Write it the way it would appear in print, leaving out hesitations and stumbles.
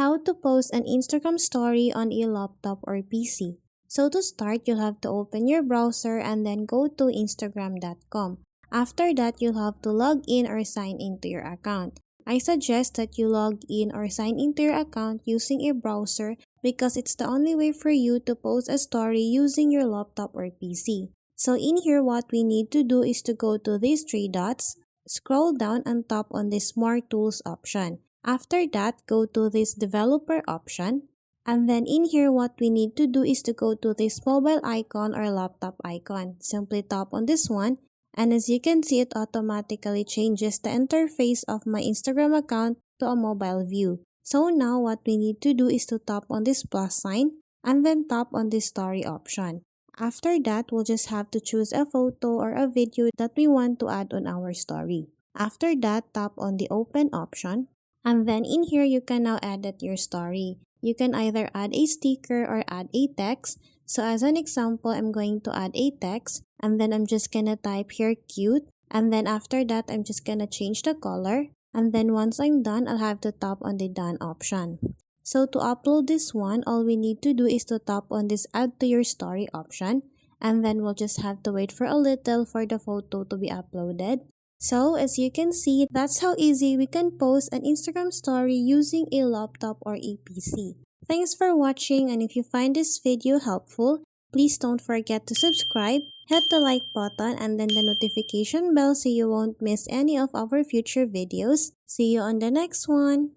How to post an Instagram story on a laptop or PC. So to start, you'll have to open your browser and then go to instagram.com. After that, you'll have to log in or sign into your account. I suggest that you log in or sign into your account using a browser because it's the only way for you to post a story using your laptop or PC. So in here, what we need to do is to go to these three dots, scroll down and tap on this More Tools option. After that, go to this developer option. And then in here, what we need to do is to go to this mobile icon or laptop icon. Simply tap on this one. And as you can see, it automatically changes the interface of my Instagram account to a mobile view. So now what we need to do is to tap on this plus sign and then tap on this story option. After that, we'll just have to choose a photo or a video that we want to add on our story. After that, tap on the open option. And then in here, you can now edit your story. You can either add a sticker or add a text. So as an example, I'm going to add a text and then I'm just gonna type here cute. And then after that, I'm just gonna change the color. And then once I'm done, I'll have to tap on the done option. So to upload this one, all we need to do is to tap on this add to your story option. And then we'll just have to wait for a little for the photo to be uploaded. So as you can see, that's how easy we can post an Instagram story using a laptop or a PC. Thanks for watching, and if you find this video helpful, please don't forget to subscribe, hit the like button and then the notification bell so you won't miss any of our future videos. See you on the next one!